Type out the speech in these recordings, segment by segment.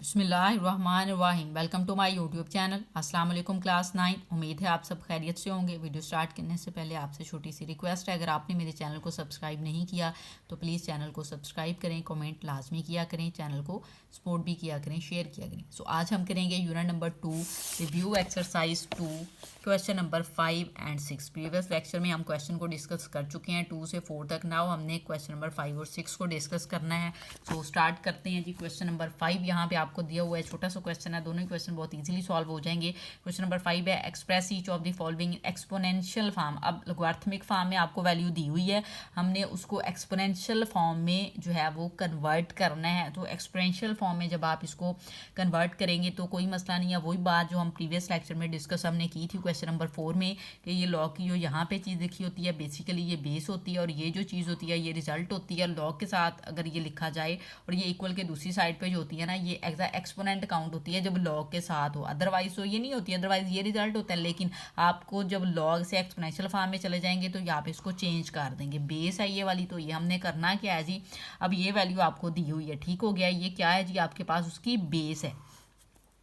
बिस्मिल्लाहिर्रहमानिर्रहीम। Welcome to my YouTube channel. अस्सलाम वालेकुम क्लास 9। उम्मीद है आप सब खैरियत से होंगे। वीडियो स्टार्ट करने से पहले आपसे छोटी सी रिक्वेस्ट है, अगर आपने मेरे चैनल को सब्सक्राइब नहीं किया तो प्लीज़ चैनल को सब्सक्राइब करें, कमेंट लाजमी किया करें, चैनल को सपोर्ट भी किया करें, शेयर किया करें। सो आज हम करेंगे unit number 2 review exercise 2 question number 5 and 6। Previous lecture में हम क्वेश्चन को डिस्कस कर चुके हैं 2 से 4 तक। नाउ हमने क्वेश्चन नंबर 5 और 6 को डिस्कस करना है। सो स्टार्ट करते हैं जी। क्वेश्चन नंबर 5 यहाँ पे आपको दिया हुआ है, छोटा सा क्वेश्चन है, दोनों ही क्वेश्चन बहुत इजीली सॉल्व हो जाएंगे। क्वेश्चन नंबर 5 है express each of the following exponential form. अब लोगारिथमिक फॉर्म में आपको वैल्यू दी हुई है, हमने उसको एक्सपोनेंशियल फॉर्म में जो है वो कन्वर्ट करना है। तो एक्सपोनेंशियल फॉर्म में जब आप इसको कन्वर्ट करेंगे तो कोई मसला नहीं है। वही बात जो हम प्रीवियस लेक्चर में डिस्कस हमने की थी क्वेश्चन नंबर 4 में, कि ये लॉग की जो यहाँ पे चीज़ लिखी होती है बेसिकली ये बेस होती है, और ये जो चीज़ होती है ये रिजल्ट होती है। लॉग के साथ अगर ये लिखा जाए और ये इक्वल के दूसरी साइड पे जो होती है ना, ये एक्सपोनेंट काउंट होती है जब लॉग के साथ हो, अदरवाइज तो ये नहीं होती, अदरवाइज ये रिजल्ट होता है। लेकिन आपको जब लॉग से एक्सपोनेंशियल फॉर्म में चले जाएंगे तो यहाँ पे इसको चेंज कर देंगे। बेस है ये वाली, तो ये हमने करना क्या है जी, अब ये वैल्यू आपको दी हुई है, ठीक हो गया। ये क्या है जी, आपके पास उसकी बेस है।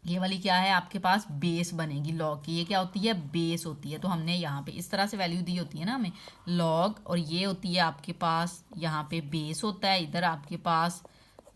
ये वाली क्या है, आपके पास बेस बनेगी लॉग की। ये क्या होती है, बेस होती है। तो हमने यहाँ पे इस तरह से वैल्यू दी होती है ना हमें लॉग, और ये होती है आपके पास यहाँ पे बेस होता है, इधर आपके पास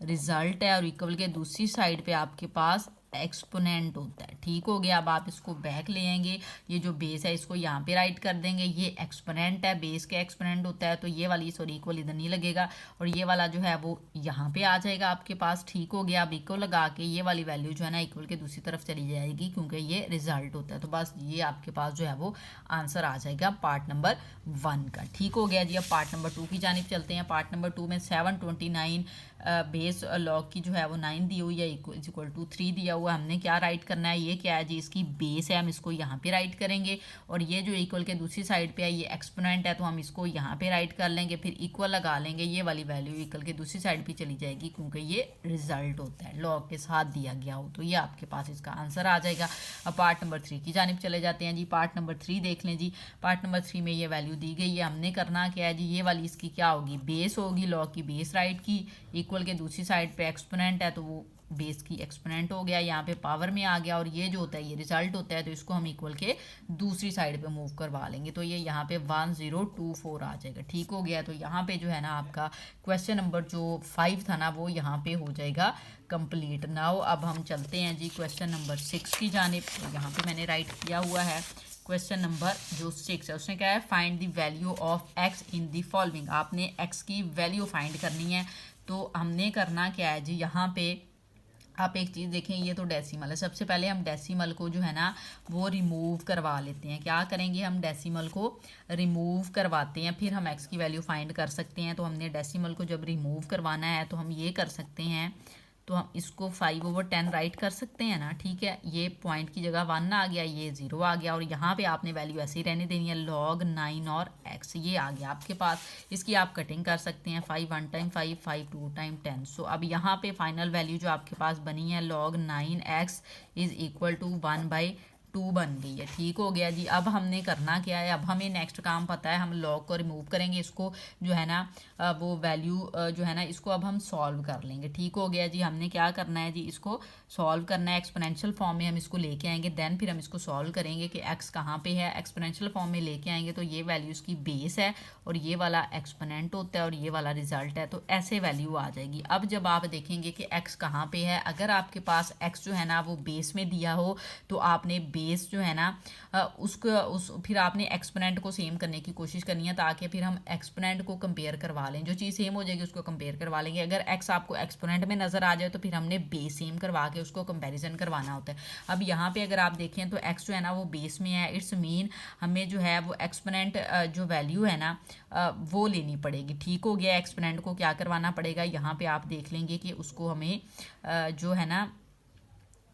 रिजल्ट है, और इक्वल के दूसरी साइड पे आपके पास एक्सपोनेंट होता है। ठीक हो गया। अब आप इसको बैक ले आएंगे, ये जो बेस है इसको यहाँ पे राइट कर देंगे, ये एक्सपोनेंट है, बेस के एक्सपोनेंट होता है, तो ये वाली सॉरी इक्वल इधर नहीं लगेगा, और ये वाला जो है वो यहाँ पे आ जाएगा आपके पास। ठीक हो गया। अब इक्वल लगा के ये वाली वैल्यू जो है ना इक्वल के दूसरी तरफ चली जाएगी, क्योंकि ये रिजल्ट होता है। तो बस ये आपके पास जो है वो आंसर आ जाएगा पार्ट नंबर 1 का। ठीक हो गया जी। अब पार्ट नंबर 2 की जानिब चलते हैं। पार्ट नंबर 2 में 729 बेस लॉग की जो है वो 9 दी हुई है, इक्वल टू 3 दिया हुआ है। हमने क्या राइट करना है, ये क्या है जी, इसकी बेस है, हम इसको यहाँ पे राइट करेंगे, और ये जो इक्वल के दूसरी साइड पे है ये एक्सपोनेंट है, तो हम इसको यहाँ पे राइट कर लेंगे, फिर इक्वल लगा लेंगे, ये वाली वैल्यू इक्वल के दूसरी साइड पे चली जाएगी, क्योंकि ये रिजल्ट होता है लॉग के साथ दिया गया हो। तो ये आपके पास इसका आंसर आ जाएगा। अब पार्ट नंबर 3 की जानिब चले जाते हैं जी। पार्ट नंबर 3 देख लें जी। पार्ट नंबर 3 में ये वैल्यू दी गई है, हमने करना क्या है जी, ये वाली इसकी क्या होगी, बेस होगी, लॉग की बेस राइट की, इक्वल के दूसरी साइड पे एक्सपोनेंट है, तो वो बेस की एक्सपोनेंट हो गया, यहाँ पे पावर में आ गया, और ये जो होता है ये रिजल्ट होता है, तो इसको हम इक्वल के दूसरी साइड पे मूव करवा लेंगे, तो ये यहाँ पे 1024 आ जाएगा। ठीक हो गया। तो यहाँ पे जो है ना आपका क्वेश्चन नंबर जो 5 था ना वो यहाँ पे हो जाएगा कंप्लीट। नाउ अब हम चलते हैं जी क्वेश्चन नंबर 6 की जानिब। तो यहाँ पे मैंने राइट किया हुआ है क्वेश्चन नंबर जो 6 है, उसने क्या है, find the value of x in the following. आपने एक्स की वैल्यू फाइंड करनी है। तो हमने करना क्या है जी, यहाँ पे आप एक चीज़ देखें, ये तो डेसिमल है। सबसे पहले हम डेसिमल को जो है ना वो रिमूव करवा लेते हैं। क्या करेंगे, हम डेसिमल को रिमूव करवाते हैं, फिर हम एक्स की वैल्यू फाइंड कर सकते हैं। तो हमने डेसिमल को जब रिमूव करवाना है तो हम ये कर सकते हैं, तो हम इसको 5/10 राइट कर सकते हैं ना। ठीक है, ये पॉइंट की जगह 1 आ गया, ये 0 आ गया, और यहाँ पे आपने वैल्यू ऐसे ही रहने देनी है, log 9 और x ये आ गया आपके पास। इसकी आप कटिंग कर सकते हैं, 5 1 टाइम 5, 5 2 टाइम 10। सो अब यहाँ पे फाइनल वैल्यू जो आपके पास बनी है log 9x is equal to 1/2 बन गई है। ठीक हो गया जी। अब हमने करना क्या है, अब हमें नेक्स्ट काम पता है, हम लॉग को रिमूव करेंगे, इसको जो है ना वो वैल्यू जो है ना इसको अब हम सॉल्व कर लेंगे। ठीक हो गया जी। हमने क्या करना है जी, इसको सॉल्व करना है, एक्सपोनेंशियल फॉर्म में हम इसको लेके आएंगे, देन फिर हम इसको सॉल्व करेंगे कि एक्स कहाँ पे है। एक्सपोनेंशियल फॉर्म में लेके आएंगे तो ये वैल्यू इसकी बेस है, और ये वाला एक्सपोनेंट होता है, और ये वाला रिजल्ट है, तो ऐसे वैल्यू आ जाएगी। अब जब आप देखेंगे कि एक्स कहाँ पे है, अगर आपके पास एक्स जो है ना वो बेस में दिया हो, तो आपने बेस जो है ना फिर आपने एक्सपोनेंट को सेम करने की कोशिश करनी है, ताकि फिर हम एक्सपोनेंट को कंपेयर करवा लें, जो चीज़ सेम हो जाएगी उसको कंपेयर करवा लेंगे। अगर एक्स आपको एक्सपोनेंट में नज़र आ जाए तो फिर हमने बेस सेम करवा के उसको कंपैरिजन करवाना होता है। अब यहाँ पे अगर आप देखें तो एक्स जो है ना वो बेस में है, इट्स मीन हमें जो है वो एक्सपोनेंट जो वैल्यू है ना वो लेनी पड़ेगी। ठीक हो गया। एक्सपोनेंट को क्या करवाना पड़ेगा, यहाँ पे आप देख लेंगे कि उसको हमें जो है ना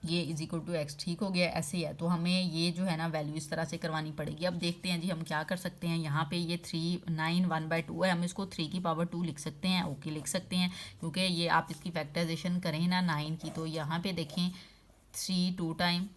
ये इज इक्वल टू एक्स। ठीक हो गया, ऐसे ही है, तो हमें ये जो है ना वैल्यू इस तरह से करवानी पड़ेगी। अब देखते हैं जी हम क्या कर सकते हैं। यहाँ पे ये 3 9 1/2 है, हम इसको 3 की पावर 2 लिख सकते हैं, ओके लिख सकते हैं, क्योंकि ये आप इसकी फैक्टराइजेशन करें ना 9 की, तो यहाँ पे देखें 3 2 टाइम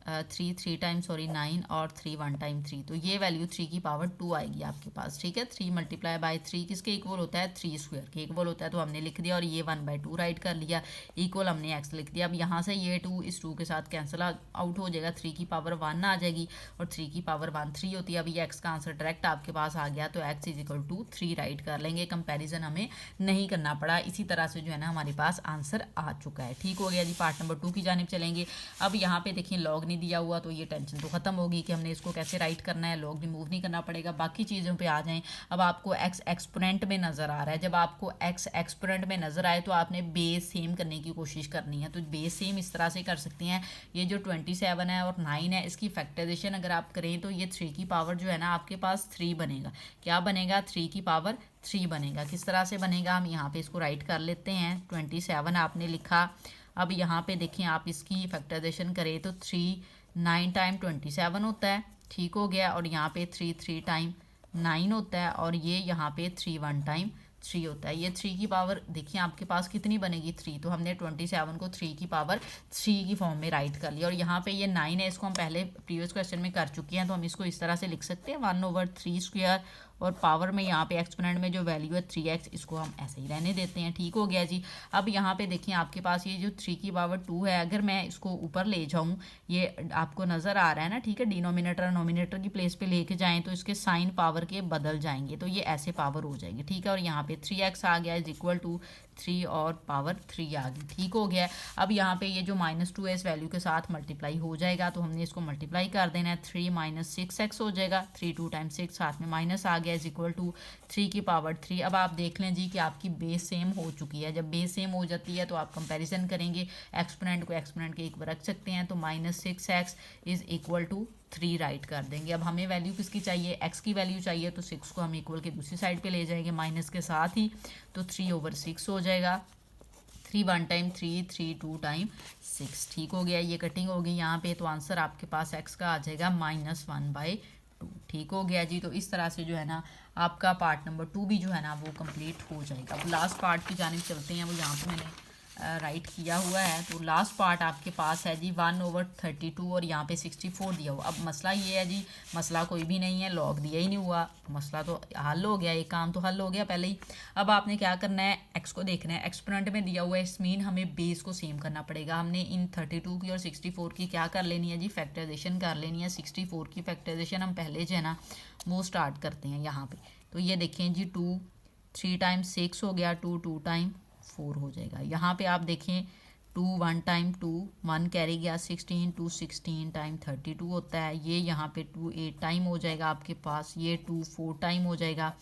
थ्री टाइम सॉरी 9 और 3 1 टाइम 3, तो ये वैल्यू 3 की पावर 2 आएगी आपके पास। ठीक है, 3 मल्टीप्लाई बाय 3 किसके इक्वल होता है, 3 स्क्वायर के इक्वल होता है, तो हमने लिख दिया और ये 1/2 राइट कर लिया, इक्वल हमने x लिख दिया। अब यहाँ से ये 2 इस 2 के साथ कैंसिल आउट हो जाएगा, 3 की पावर 1 आ जाएगी और 3 की पावर 1 3 होती है। अभी ये x का आंसर डायरेक्ट आपके पास आ गया, तो x = 3 राइट कर लेंगे, कंपेरिजन हमें नहीं करना पड़ा। इसी तरह से जो है ना हमारे पास आंसर आ चुका है। ठीक हो गया जी, पार्ट नंबर 2 की जानिब चलेंगे। अब यहाँ पे देखिए लॉग नहीं दिया हुआ, तो ये टेंशन तो खत्म होगी कि हमने इसको कैसे राइट करना है, लॉग रिमूव नहीं करना पड़ेगा। बाकी चीज़ों पे आ जाएं। अब आपको x एक्सपोनेंट में नज़र आ रहा है, जब आपको x एक्सपोनेंट में नज़र आए तो आपने बेस सेम करने की कोशिश करनी है। तो बेस सेम इस तरह से कर सकते हैं, ये जो 27 है और 9 है, इसकी फैक्टराइजेशन अगर आप करें तो ये 3 की पावर जो है ना आपके पास 3 बनेगा। क्या बनेगा, 3 की पावर 3 बनेगा। किस तरह से बनेगा, हम यहाँ पे इसको राइट कर लेते हैं। 27 आपने लिखा, अब यहाँ पे देखें आप इसकी फैक्टराइजेशन करें तो 3 9 टाइम 27 होता है। ठीक हो गया, और यहाँ पे 3 टाइम 9 होता है, और ये यहाँ पे 3 1 टाइम 3 होता है। ये 3 की पावर देखिए आपके पास कितनी बनेगी, 3, तो हमने 27 को 3 की पावर 3 की फॉर्म में राइट कर लिया। और यहाँ पे ये 9 है, इसको हम पहले प्रीवियस क्वेश्चन में कर चुके हैं, तो हम इसको इस तरह से लिख सकते हैं 1/3 स्क्वायर, और पावर में यहाँ पे एक्सपोनेंट में जो वैल्यू है 3x, इसको हम ऐसे ही रहने देते हैं। ठीक हो गया जी। अब यहाँ पे देखिए आपके पास ये जो 3 की पावर 2 है, अगर मैं इसको ऊपर ले जाऊँ, ये आपको नज़र आ रहा है ना, ठीक है, डिनोमिनेटर और नोमिनेटर की प्लेस पे लेके जाएं तो इसके साइन पावर के बदल जाएंगे, तो ये ऐसे पावर हो जाएगी। ठीक है, और यहाँ पे 3x आ गया = 3 और पावर 3 आ गई। ठीक हो गया। अब यहाँ पे ये जो -2 है इस वैल्यू के साथ मल्टीप्लाई हो जाएगा, तो हमने इसको मल्टीप्लाई कर देना है। 3 - 6x हो जाएगा, 3 2 टाइम 6 साथ में माइनस आ गया = 3 की पावर 3। अब आप देख लें जी कि आपकी बेस सेम हो चुकी है। जब बेस सेम हो जाती है तो आप कंपैरिजन करेंगे, एक्सपोनेंट को एक्सपोनेंट के इक्वल रख सकते हैं, तो -6x = 3 राइट कर देंगे। अब हमें वैल्यू किसकी चाहिए, x की वैल्यू चाहिए, तो 6 को हम इक्वल के दूसरी साइड पे ले जाएंगे माइनस के साथ ही, तो 3/6 हो जाएगा। 3 1 टाइम 3 3 2 टाइम 6। ठीक हो गया, ये कटिंग हो गई यहाँ पे, तो आंसर आपके पास x का आ जाएगा -1/2। ठीक हो गया जी। तो इस तरह से जो है ना आपका पार्ट नंबर 2 भी जो है ना वो कंप्लीट हो जाएगा। अब लास्ट पार्ट की जानिब चलते हैं, वो यहाँ पे मैंने राइट किया हुआ है। तो लास्ट पार्ट आपके पास है जी 1/32 और यहाँ पे 64 दिया हुआ। अब मसला ये है जी, मसला कोई भी नहीं है, लॉग दिया ही नहीं हुआ, मसला तो हल हो गया, एक काम तो हल हो गया पहले ही। अब आपने क्या करना है, एक्स को देखना है, एक्सपोनेंट में दिया हुआ है, इस मीन हमें बेस को सेम करना पड़ेगा। हमने इन 32 की और 64 की क्या कर लेनी है जी, फैक्टराइजेशन कर लेनी है। 64 की फैक्टराइजेशन हम पहले जो है ना वो स्टार्ट करते हैं यहाँ पे। तो ये देखें जी 2 3 टाइम 6 हो गया, 2 2 टाइम 4 हो जाएगा। यहाँ पे आप देखें 2 1 टाइम 2 1 कैरी गया, 16 2 16 टाइम 32 होता है। ये यहाँ पे 2 8 टाइम हो जाएगा आपके पास, ये 2 4 टाइम हो जाएगा,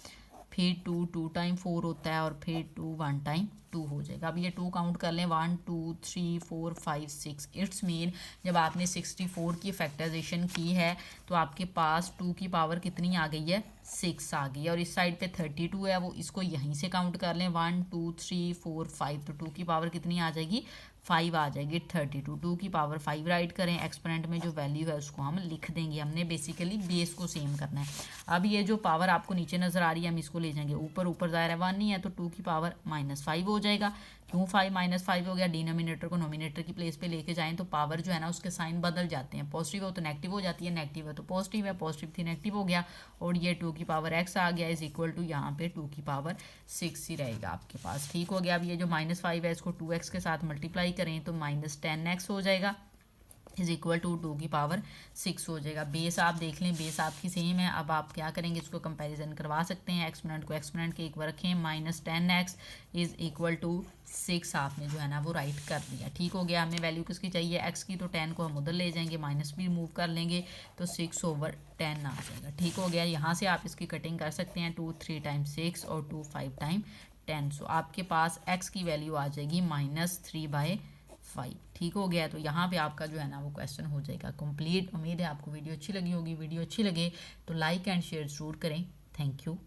फिर 2 2 टाइम 4 होता है, और फिर 2 1 टाइम 2 हो जाएगा। अब ये 2 काउंट कर लें, 1 2 3 4 5 6। इट्स मीन जब आपने 64 की फैक्टराइजेशन की है तो आपके पास 2 की पावर कितनी आ गई है, 6 आ गई है। और इस साइड पे 32 है, वो इसको यहीं से काउंट कर लें, 1 2 3 4 5, तो 2 की पावर कितनी आ जाएगी, 5 आ जाएगी। 32 2 की पावर 5 राइट करें, एक्सपोनेंट में जो वैल्यू है उसको हम लिख देंगे। हमने बेसिकली बेस को सेम करना है। अब ये जो पावर आपको नीचे नज़र आ रही है हम इसको ले जाएंगे ऊपर, ऊपर दायरा 1 नहीं है तो 2 की पावर -5 हो जाएगा। क्यों 5 -5 हो गया, डिनोमिनेटर को नोमिनेटर की प्लेस पे लेके जाएं तो पावर जो है ना उसके साइन बदल जाते हैं, पॉजिटिव हो तो नेगेटिव हो जाती है, नेगेटिव है तो पॉजिटिव है, पॉजिटिव थी नेगेटिव हो गया, और ये 2 की पावर x आ गया = यहाँ पे 2 की पावर 6 ही रहेगा आपके पास। ठीक हो गया। अब ये जो -5 है इसको 2x के साथ मल्टीप्लाई करें तो -10x हो जाएगा = 2 की पावर 6 हो जाएगा। बेस आप देख लें, बेस आपकी सेम है। अब आप क्या करेंगे, इसको कंपैरिजन करवा सकते हैं, एक्सपोनेंट को एक्सपोनेंट के इक्वल रखें, -10x = 6 आपने जो है ना वो राइट कर दिया। ठीक हो गया। हमें वैल्यू किसकी चाहिए, x की, तो 10 को हम उधर ले जाएंगे, माइनस भी रिमूव कर लेंगे तो 6/10 आ जाएगा। ठीक हो गया। यहाँ से आप इसकी कटिंग कर सकते हैं, 2 3 टाइम 6 और 2 5 टाइम 10। सो आपके पास x की वैल्यू आ जाएगी -3/5। ठीक हो गया। तो यहाँ पे आपका जो है ना वो क्वेश्चन हो जाएगा कंप्लीट। उम्मीद है आपको वीडियो अच्छी लगी होगी। वीडियो अच्छी लगे तो लाइक एंड शेयर ज़रूर करें। Thank you.